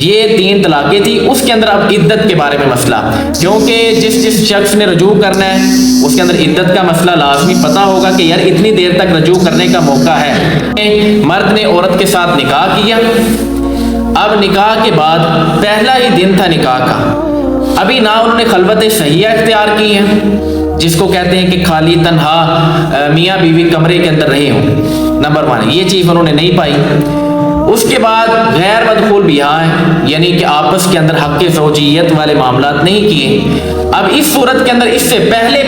یہ 3 طلاقیں تھی. اس کے اندر اب عدت کے بارے میں مسئلہ، کیونکہ جس شخص نے رجوع کرنا ہے اس کے اندر عدت کا مسئلہ لازمی پتہ ہوگا کہ یار اتنی دیر تک رجوع کرنے کا موقع ہے. مرد نے عورت کے ساتھ نکاح کیا، اب نکاح کے بعد پہلا ہی دن تھا نکاح کا، ابھی نہ انہوں نے خلوت صحیحہ اختیار کی ہے جس کو کہتے ہیں کہ خالی تنہا میاں بیوی کمرے کے اندر رہے ہوں، نمبر 1 یہ چیز انہوں نے نہیں پائی. اس کے بعد غیر مدخول بیاہ ہے، یعنی کہ آپس کے اندر حق زوجیت والے معاملات نہیں کیے. اب اس صورت کے اندر اس سے پہلے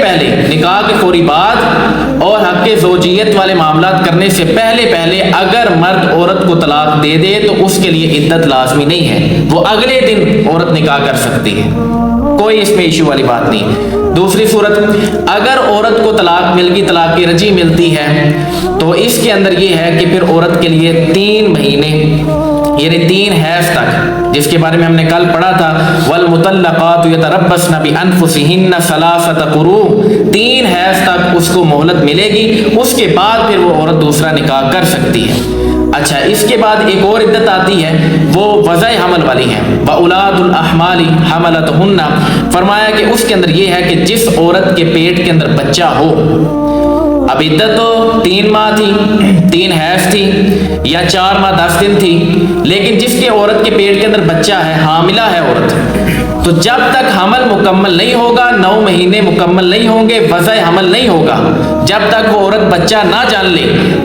نکاح کے فوری بعد اور حق زوجیت والے معاملات کرنے سے پہلے اگر مرد عورت کو طلاق دے دے تو اس کے لیے عدت لازمی نہیں ہے، وہ اگلے دن عورت نکاح کر سکتی ہے، کوئی اس میں ایشو والی بات نہیں. دوسری صورت، اگر عورت کو طلاق مل گئی، طلاق رجعی ملتی ہے، تو اس کے اندر یہ ہے کہ پھر عورت کے لیے 3 مہینے یعنی 3 حیض تک، جس کے بارے میں ہم نے کل پڑھا تھا والمطلقات یتربصن بانفسهن 3 قروء، 3 حیض تک اس کو مہلت ملے گی، اس کے بعد پھر وہ عورت دوسرا نکاح کر سکتی ہے. اچھا، اس کے بعد ایک اور عدت آتی ہے، وہ وضع حمل والی ہے. وَأُولَادُ الْأَحْمَالِ حَمَلَتُهُنَّ، فرمایا کہ اس کے اندر یہ ہے کہ جس عورت کے پیٹ کے اندر بچہ ہو، اب عدت تو 3 ماہ تھی، 3 حیض تھی یا 4 ماہ 10 دن تھی، لیکن جس کے عورت کے پیٹ کے اندر بچہ ہے، حاملہ ہے عورت، تو جب تک حمل مکمل نہیں ہوگا، 9 مہینے مکمل نہیں ہوں گے، وضع حمل نہیں ہوگا، جب تک وہ عورت بچہ نہ جان لے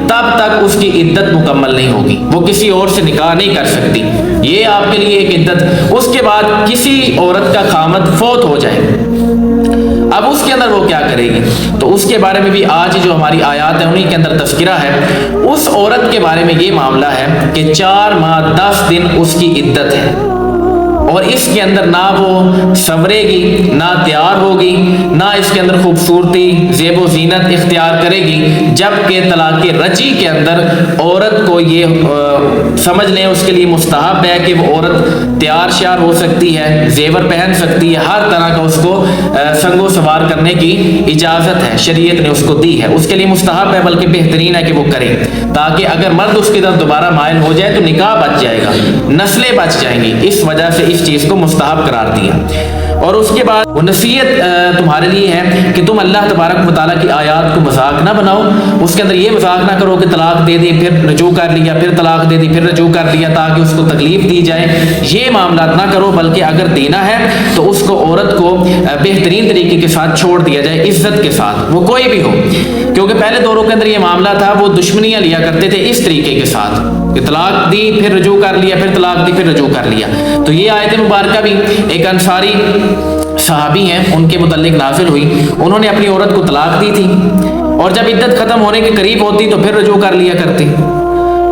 تب تک اس کی عدت مکمل نہیں ہوگی، وہ کسی اور سے نکاح نہیں کر سکتی. یہ آپ کے لیے ایک عدت. اس کے بعد کسی عورت کا خامد فوت ہو جائے، اب اس کے اندر وہ کیا کرے گی، تو اس کے بارے میں بھی آج جو ہماری آیات ہیں انہی کے اندر تذکرہ ہے. اس عورت کے بارے میں یہ معاملہ ہے کہ 4 ماہ 10 دن اس کی عدت ہے، اور اس کے اندر نہ وہ سنورے گی، نہ تیار ہوگی، نہ اس کے اندر خوبصورتی زیب و زینت اختیار کرے گی، جبکہ طلاق رجعی کے اندر عورت کو یہ سمجھ لیں اس کے لیے مستحب ہے کہ وہ عورت تیار شیار ہو سکتی ہے، زیور پہن سکتی ہے، ہر طرح کا اس کو سنگ و سوار کرنے کی اجازت ہے، شریعت نے اس کو دی ہے، اس کے لیے مستحب ہے، بلکہ بہترین ہے کہ وہ کرے، تاکہ اگر مرد اس کی طرف دوبارہ مائل ہو جائے تو نکاح بچ جائے گا، نسلیں بچ جائیں گی. اس وجہ سے اس چیز کو مستحب قرار دیا. اور اس کے بعد وہ نصیحت تمہارے لیے ہے کہ تم اللہ تبارک و تعالیٰ کی آیات کو مذاق نہ بناؤ. اس کے اندر یہ مذاق نہ کرو کہ طلاق دے دی پھر رجوع کر لیا، پھر طلاق دے دی پھر رجوع کر لیا تاکہ اس کو تکلیف دی جائے، یہ معاملات نہ کرو، بلکہ اگر دینا ہے تو اس کو عورت کو بہترین طریقے کے ساتھ چھوڑ دیا جائے، عزت کے ساتھ، وہ کوئی بھی ہو. کیونکہ پہلے دوروں کے اندر یہ معاملہ تھا، وہ دشمنیاں لیا کرتے تھے اس طریقے کے ساتھ کہ طلاق دی پھر رجوع کر لیا، پھر طلاق دی پھر رجوع کر لیا. تو یہ آیت مبارکہ بھی ایک انصاری صحابی ہیں ان کے متعلق نازل ہوئی. انہوں نے اپنی عورت کو طلاق دی تھی، اور جب عدت ختم ہونے کے قریب ہوتی تو پھر رجوع کر لیا کرتی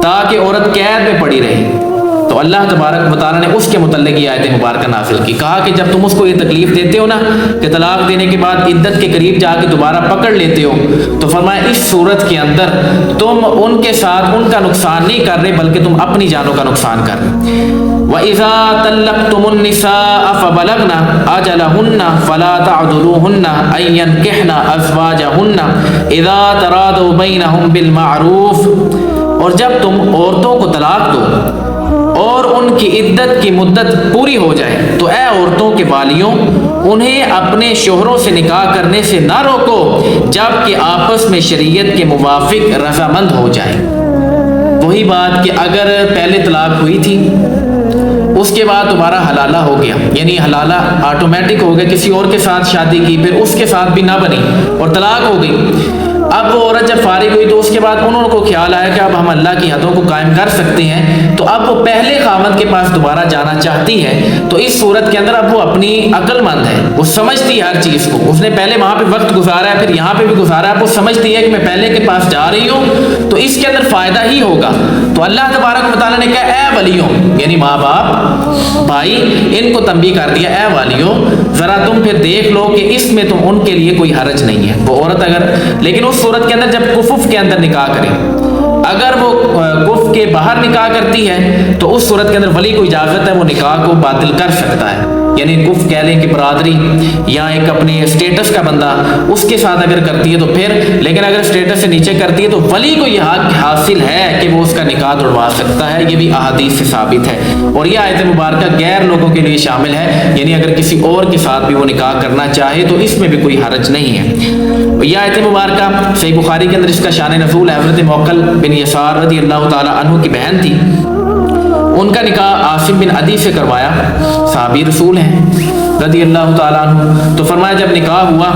تاکہ عورت قید میں پڑی رہے. تو اللہ تبارک و تعالیٰ نے اس کے متعلق یہ آیت مبارکہ نازل کی، کہا کہ جب تم اس کو یہ تکلیف دیتے ہو نا کہ طلاق دینے کے بعد عدت کے قریب جا کے دوبارہ پکڑ لیتے ہو، تو فرمایا اس صورت کے اندر تم ان کے ساتھ ان کا نقصان نہیں کر رہے بلکہ تم اپنی جانوں کا نقصان کر رہے. وَإِذَا طَلَّقْتُمُ النِّسَاءَ فَبَلَغْنَ أَجَلَهُنَّ فَلَا تَعْضُلُوهُنَّ أَن يَنكِحْنَ أَزْوَاجَهُنَّ إِذَا تَرَاضَوْا بَيْنَهُم بِالْمَعْرُوفِ، اور جب تم عورتوں کو طلاق دو اور ان کی عدت کی مدت پوری ہو جائے تو اے عورتوں کے والیوں انہیں اپنے شوہروں سے نکاح کرنے سے نہ روکو جب کہ آپس میں شریعت کے موافق رضامند ہو جائے. وہی بات کہ اگر پہلے طلاق ہوئی تھی اس کے بعد دوبارہ حلالہ ہو گیا، یعنی حلالہ آٹومیٹک ہو گیا، کسی اور کے ساتھ شادی کی پھر اس کے ساتھ بھی نہ بنی اور طلاق ہو گئی. اب وہ عورت جب فارغ ہوئی تو اس کے بعد انہوں کو خیال آیا کہ اب ہم اللہ کی حدوں کو قائم کر سکتے ہیں، تو اب وہ پہلے خاوند کے پاس دوبارہ جانا چاہتی ہے. تو اس صورت کے اندر اب وہ اپنی عقل مند ہے، وہ سمجھتی ہے ہر چیز کو، اس نے پہلے وہاں پہ وقت گزارا ہے پھر یہاں پہ بھی گزارا ہے، اب وہ سمجھتی ہے کہ میں پہلے کے پاس جا رہی ہوں تو اس کے اندر فائدہ ہی ہوگا. تو اللہ تبارک و تعالیٰ نے کہا اے ولیوں، یعنی ماں باپ بھائی، ان کو تنبیہ کر دیا اے والیوں ذرا تم پھر دیکھ لو کہ اس میں تم ان کے لیے کوئی حرج نہیں ہے. وہ عورت اگر لیکن اس صورت کے اندر جب کفف کے اندر نکاح کرے، اگر وہ کف کے باہر نکاح کرتی ہے تو اس صورت کے اندر ولی کو اجازت ہے وہ نکاح کو باطل کر سکتا ہے. یعنی کف کہہ لیں کہ برادری یا ایک اپنے اسٹیٹس کا بندہ اس کے ساتھ اگر کرتی ہے تو پھر، لیکن اگر اسٹیٹس سے نیچے کرتی ہے تو ولی کو یہ حق حاصل ہے کہ وہ اس کا نکاح توڑوا سکتا ہے، یہ بھی احادیث سے ثابت ہے۔ اور یہ آیت مبارکہ غیر لوگوں کے لیے شامل ہے، یعنی اگر کسی اور کے ساتھ بھی وہ نکاح کرنا چاہے تو اس میں بھی کوئی حرج نہیں ہے۔ یہ آیت مبارکہ صحیح بخاری کے اندر اس کا شان نزول ہے، حضرت موکل بن یسار رضی اللہ تعالی عنہ کی بہن تھی، ان کا نکاح عاصم بن عدی سے کروایا، صحابی رسول ہیں رضی اللہ تعالیٰ عنہ۔ تو فرمایا جب نکاح ہوا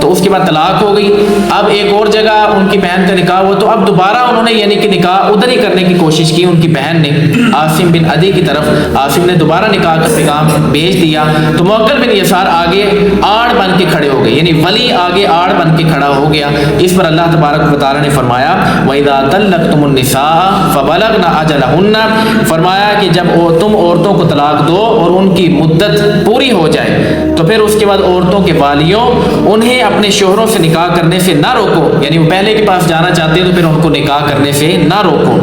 تو اس کے بعد طلاق ہو گئی، اب ایک اور جگہ ان کی بہن کا نکاح ہوا، تو اب دوبارہ انہوں نے یعنی کہ نکاح ادھر ہی کرنے کی کوشش کی، ان کی بہن نے عاصم بن عدی کی طرف، عاصم نے دوبارہ نکاح کا پیغام بھیج دیا، تو موکل بن یسار آگے آڑ بن کے کھڑے ہو گئے، یعنی ولی آگے آڑ بن کے کھڑا ہو گیا۔ اس پر اللہ تبارک و تعالیٰ نے فرمایا وَإِذَا طَلَّقْتُمُ النِّسَاءَ فَبَلَغْنَ أَجَلَهُنَّ، فرمایا کہ جب تم عورتوں کو طلاق دو اور ان کی مدت پوری ہو جائے تو پھر اس کے بعد عورتوں کے والیوں انہیں اپنے شوہروں سے نکاح کرنے سے نہ روکو، یعنی وہ پہلے کے پاس جانا چاہتے ہیں تو پھر ان کو نکاح کرنے سے نہ روکو،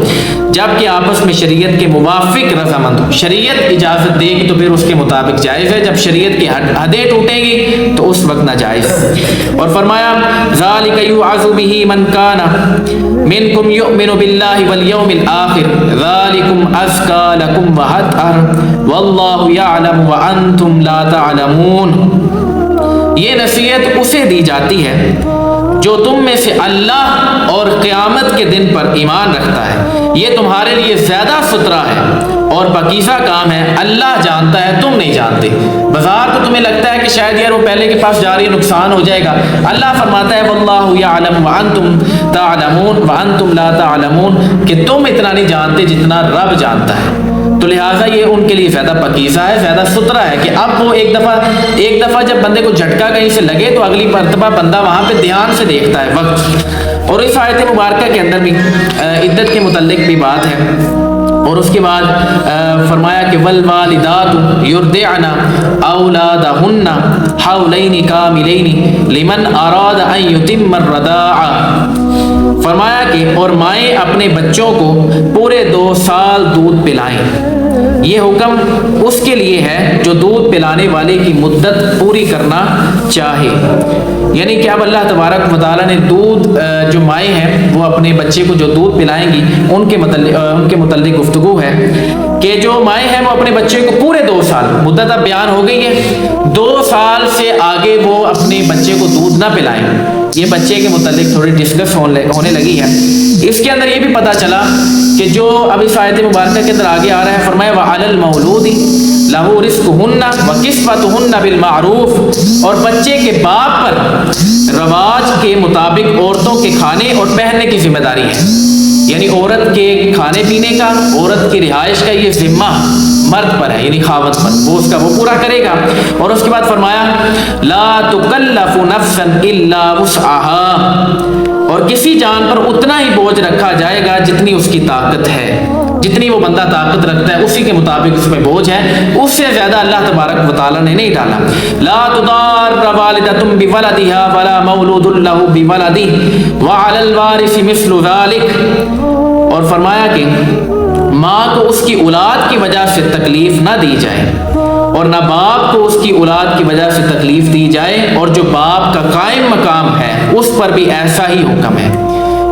جبکہ آپس میں شریعت کے موافق رضامند ہو۔ شریعت اجازت دے گی تو پھر اس کے مطابق جائز ہے، جب شریعت کی حدیں ٹوٹیں گی تو اس وقت ناجائز۔ اور فرمایا ذَلِكَ يُوعَظُ بِهِ مَنْ كَانَ مِنْكُمْ يُؤْمِنُ بِاللَّهِ وَالْيَوْمِ الْآخِرِ ذَلِكُمْ أَزْكَىٰ لَكُمْ وَأَطْهَرُ وَاللَّهُ يَعْلَمُ وَأَنْتُمْ لَا تَعْلَمُونَ۔ یہ نصیحت اسے دی جاتی ہے جو تم میں سے اللہ اور قیامت کے دن پر ایمان رکھتا ہے، یہ تمہارے لیے زیادہ ستھرا ہے اور پاکیزہ کام ہے، اللہ جانتا ہے تم نہیں جانتے۔ بازار تو تمہیں لگتا ہے کہ شاید یار وہ پہلے کے پاس جا رہی ہے نقصان ہو جائے گا، اللہ فرماتا ہے واللہ یعلم وانتم تعلمون وانتم لا تعلمون، کہ تم اتنا نہیں جانتے جتنا رب جانتا ہے۔ تو لہٰذا یہ ان کے لیے زیادہ پاکیزہ ہے، زیادہ ستھرا ہے کہ اب وہ ایک دفعہ جب بندے کو جھٹکا کہیں سے لگے تو اگلی مرتبہ بندہ وہاں پہ دھیان سے دیکھتا ہے وقت۔ اور اس آیت مبارکہ کے اندر بھی عدت کے متعلق بھی بات ہے، اور اس کے بعد فرمایا کہ والوالدات یرضعن اولادہن حولین کاملین لمن اراد ان یتم الرضاعہ، فرمایا کہ اور مائیں اپنے بچوں کو پورے 2 سال دودھ پلائیں، یہ حکم اس کے لیے ہے جو دودھ پلانے والے کی مدت پوری کرنا چاہے، یعنی کہ اب اللہ تبارک و تعالیٰ نے دودھ جو مائیں ہیں وہ اپنے بچے کو جو دودھ پلائیں گی ان کے متعلق گفتگو ہے کہ جو مائیں ہیں وہ اپنے بچے کو پورے 2 سال، مدت اب بیان ہو گئی ہے، 2 سال سے آگے وہ اپنے بچے کو دودھ نہ پلائیں۔ یہ بچے کے متعلق تھوڑی ڈسکس ہونے لگی ہے۔ اس کے اندر یہ بھی پتہ چلا کہ جو اب اس آیت مبارکہ کے اندر آگے آ رہا ہے، فرمایا وَعَلَى الْمَوْلُودِ لَهُ رِزْقُهُنَّ وَكِسْوَتُهُنَّ بِالْمَعْرُوفِ، اور بچے کے باپ پر رواج کے مطابق عورتوں کے کھانے اور پہننے کی ذمہ داری ہے، یعنی عورت کے کھانے پینے کا، عورت کی رہائش کا یہ ذمہ مرد پر ہے، یعنی خاوند پر، وہ اس کا وہ پورا کرے گا۔ اور اس کے بعد فرمایا لا تکلف نفسا الا وسعها، اور کسی جان پر اتنا ہی بوجھ رکھا جائے گا جتنی اس کی طاقت ہے، جتنی وہ بندہ طاقت رکھتا ہے اسی کے مطابق اس میں بوجھ ہے، اس سے زیادہ اللہ تبارک و تعالیٰ نے نہیں ڈالا۔ لا تضار والدۃ بولدها ولا مولود له بولده وعلى الوارث مثل ذلك، اور فرمایا کہ ماں کو اس کی اولاد کی وجہ سے تکلیف نہ دی جائے اور نہ باپ کو اس کی اولاد کی وجہ سے تکلیف دی جائے، اور جو باپ کا قائم مقام ہے اس پر بھی ایسا ہی حکم ہے،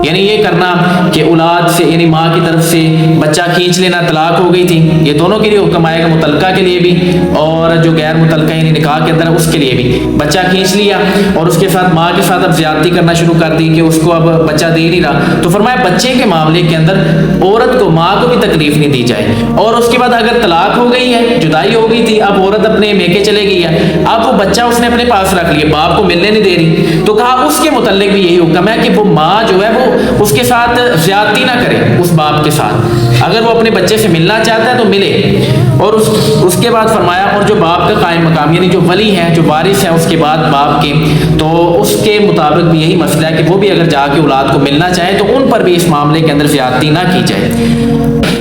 یعنی یہ کرنا کہ اولاد سے یعنی ماں کی طرف سے بچہ کھینچ لینا، طلاق ہو گئی تھی، یہ دونوں کے لیے حکم آئے گا، متعلقہ کے لیے بھی اور جو غیر متعلقہ یعنی نکاح کے اندر اس کے لیے بھی۔ بچہ کھینچ لیا اور اس کے ساتھ ماں کے ساتھ اب زیادتی کرنا شروع کر دی کہ اس کو اب بچہ دے نہیں رہا، تو فرمایا بچے کے معاملے کے اندر عورت کو، ماں کو بھی تکلیف نہیں دی جائے۔ اور اس کے بعد اگر طلاق ہو گئی ہے، جدائی ہو گئی تھی، اب عورت اپنے میکے چلے گئی ہے، اب وہ بچہ اس نے اپنے پاس رکھ لیا، باپ کو ملنے نہیں دے رہی، تو کہا اس کے متعلق بھی یہی حکم ہے کہ وہ ماں جو ہے وہ اس کے ساتھ زیادتی نہ کرے، اس باپ کے ساتھ، اگر وہ اپنے بچے سے ملنا چاہتا ہے تو ملے۔ اور اس کے بعد فرمایا اور جو باپ کا قائم مقام یعنی جو ولی ہے، جو وارث ہے اس کے بعد باپ کے، تو اس کے مطابق بھی یہی مسئلہ ہے کہ وہ بھی اگر جا کے اولاد کو ملنا چاہے تو ان پر بھی اس معاملے کے اندر زیادتی نہ کی جائے۔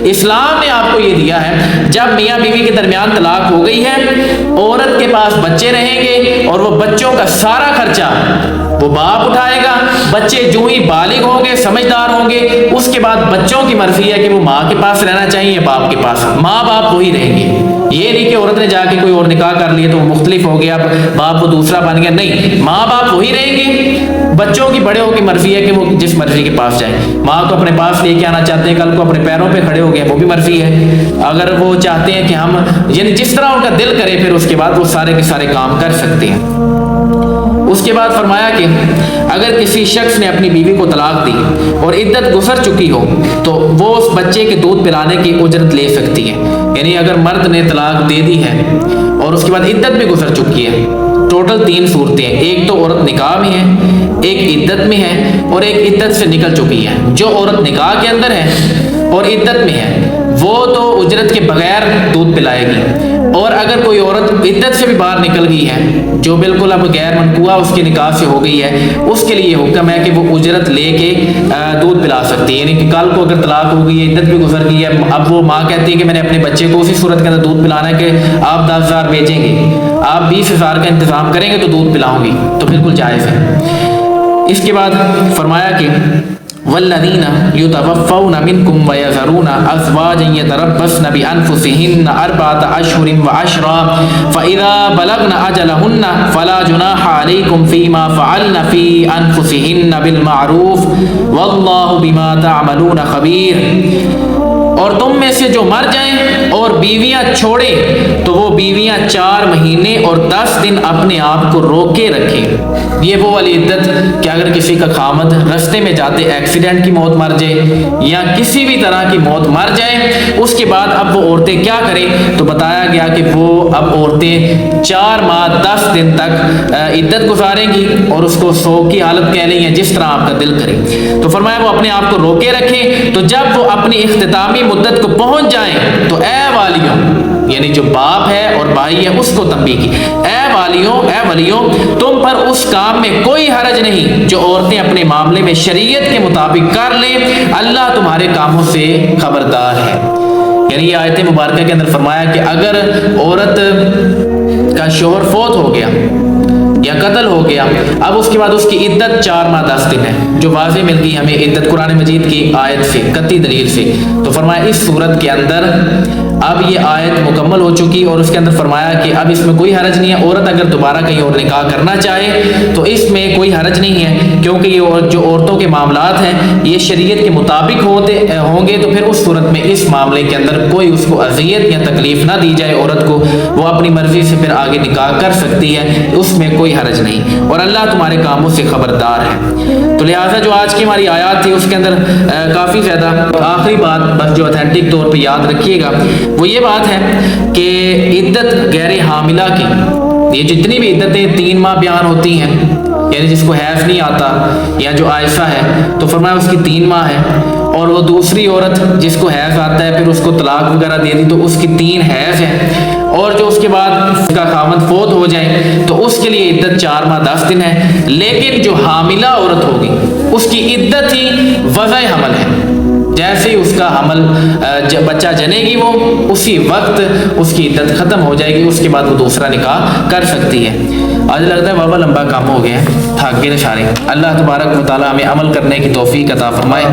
اسلام نے آپ کو یہ دیا ہے جب میاں بیوی کے درمیان طلاق ہو گئی ہے، عورت کے پاس بچے رہیں گے اور وہ بچوں کا سارا خرچہ وہ باپ اٹھائے گا، بچے جو ہی بالغ ہوں گے، سمجھدار ہوں گے، اس کے بعد بچوں کی مرضی ہے کہ وہ ماں کے پاس رہنا چاہیے یا باپ کے پاس، ماں باپ وہی رہیں گے۔ یہ نہیں کہ عورت نے جا کے کوئی اور نکاح کر لیا تو وہ مختلف ہو گیا، اب باپ وہ دوسرا بن گیا، نہیں، ماں باپ وہی رہیں گے۔ بچوں کی بڑے ہو کی مرضی ہے کہ وہ جس مرضی کے پاس جائیں، ماں کو اپنے پاس لے کے آنا چاہتے ہیں، کل کو اپنے پیروں پہ کھڑے ہو گئے وہ بھی مرضی ہے، اگر وہ چاہتے ہیں کہ ہم یعنی جس طرح ان کا دل کرے پھر اس کے بعد وہ سارے کے سارے کام کر سکتے ہیں۔ اس کے بعد فرمایا کہ اگر کسی شخص نے اپنی بیوی کو طلاق دی اور عدت گزر چکی ہو تو وہ اس بچے کے دودھ پلانے کی اجرت لے سکتی ہے، یعنی اگر مرد نے طلاق دے دی ہے اور اس کے بعد عدت بھی گزر چکی ہے، ٹوٹل 3 صورتیں ہیں، ایک تو عورت نکاح میں ہے، ایک عدت میں ہے اور ایک عدت سے نکل چکی ہے۔ جو عورت نکاح کے اندر ہے اور عدت میں ہے وہ تو اجرت کے بغیر دودھ پلائے گی، اور اگر کوئی عورت عدت سے بھی باہر نکل گئی ہے جو بالکل اب غیر منقوہ اس کے نکاح سے ہو گئی ہے، اس کے لیے حکم ہے کہ وہ اجرت لے کے دودھ پلا سکتی ہے، یعنی کہ کل کو اگر طلاق ہو گئی ہے، عدت بھی گزر گئی ہے، اب وہ ماں کہتی ہے کہ میں نے اپنے بچے کو اسی صورت کے اندر دودھ پلانا ہے کہ آپ 10,000 بھیجیں گے، آپ 20,000 کا انتظام کریں گے تو دودھ پلاؤں گی، تو بالکل جائز ہے۔ اس کے بعد فرمایا کہ والذین یتوفون منکم ویذرون ازواجا یتربصن بانفسہن 4 اشہر وعشرا فاذا بلغن اجلہن فلا جناح علیکم فیما فعلن فی انفسہن بالمعروف واللہ بما تعملون خبیر۔ اور تم میں سے جو مر جائیں اور بیویاں چھوڑیں تو وہ بیویاں 4 مہینے اور 10 دن اپنے آپ کو روکے رکھیں۔ یہ وہ والی عدت کہ اگر کسی کا خامد رستے میں جاتے ایکسیڈنٹ کی موت مر جائے یا کسی بھی طرح کی موت مر جائے، اس کے بعد اب وہ عورتیں کیا کریں، تو بتایا گیا کہ وہ اب عورتیں 4 ماہ 10 دن تک عدت گزاریں گی اور اس کو سوگ کی حالت کہہ لیں یا جس طرح آپ کا دل کرے۔ تو فرمایا وہ اپنے آپ کو روکے رکھیں، تو جب وہ اپنی اختتامی مدت کو پہنچ جائیں تو اے والیوں، یعنی جو باپ ہے اور بھائی ہے اس کو تنبیہ کی، اے ولیوں تم پر اس کام میں کوئی حرج نہیں جو عورتیں اپنے معاملے میں شریعت کے مطابق کر لیں، اللہ تمہارے کاموں سے خبردار ہے۔ یعنی یہ آیت مبارکہ کے اندر فرمایا کہ اگر عورت کا شوہر فوت ہو گیا یا قتل ہو گیا، اب اس کے بعد اس کی عدت 4 ماہ 10 دن ہے، جو واضح مل گئی ہمیں عدت قرآن مجید کی آیت سے، قطعی دلیل سے۔ تو فرمایا اس صورت کے اندر اب یہ آیت مکمل ہو چکی اور اس کے اندر فرمایا کہ اب اس میں کوئی حرج نہیں ہے، عورت اگر دوبارہ کہیں اور نکاح کرنا چاہے تو اس میں کوئی حرج نہیں ہے، کیونکہ یہ جو عورتوں کے معاملات ہیں یہ شریعت کے مطابق ہوں گے، تو پھر اس صورت میں اس معاملے کے اندر کوئی اس کو اذیت یا تکلیف نہ دی جائے عورت کو، وہ اپنی مرضی سے پھر آگے نکاح کر سکتی ہے، اس میں کوئی حرج نہیں، اور اللہ تمہارے کاموں سے خبردار ہے۔ تو لہٰذا جو آج کی ہماری آیات تھی اس کے اندر کافی زیادہ آخری بات بس جو اتھینٹک طور پہ یاد رکھیے گا وہ یہ بات ہے کہ عدت غیر حاملہ کی، یہ جتنی بھی عدتیں 3 ماہ بیان ہوتی ہیں، یعنی جس کو حیض نہیں آتا یا جو عائشہ ہے تو فرمایا اس کی 3 ماہ ہے، اور وہ دوسری عورت جس کو حیض آتا ہے پھر اس کو طلاق وغیرہ دے دی تو اس کی 3 حیض ہے، اور جو اس کے بعد اس کا خامد فوت ہو جائے تو اس کے لیے عدت 4 ماہ 10 دن ہے۔ لیکن جو حاملہ عورت ہوگی اس کی عدت ہی وضع حمل ہے، جیسے ہی اس کا حمل بچہ جنے گی وہ اسی وقت اس کی عدت ختم ہو جائے گی، اس کے بعد وہ دوسرا نکاح کر سکتی ہے۔ آج لگتا ہے بابا لمبا کام ہو گیا ہے، تھک گئے سارے۔ اللہ تبارک و تعالیٰ ہمیں عمل کرنے کی توفیق عطا فرمائے۔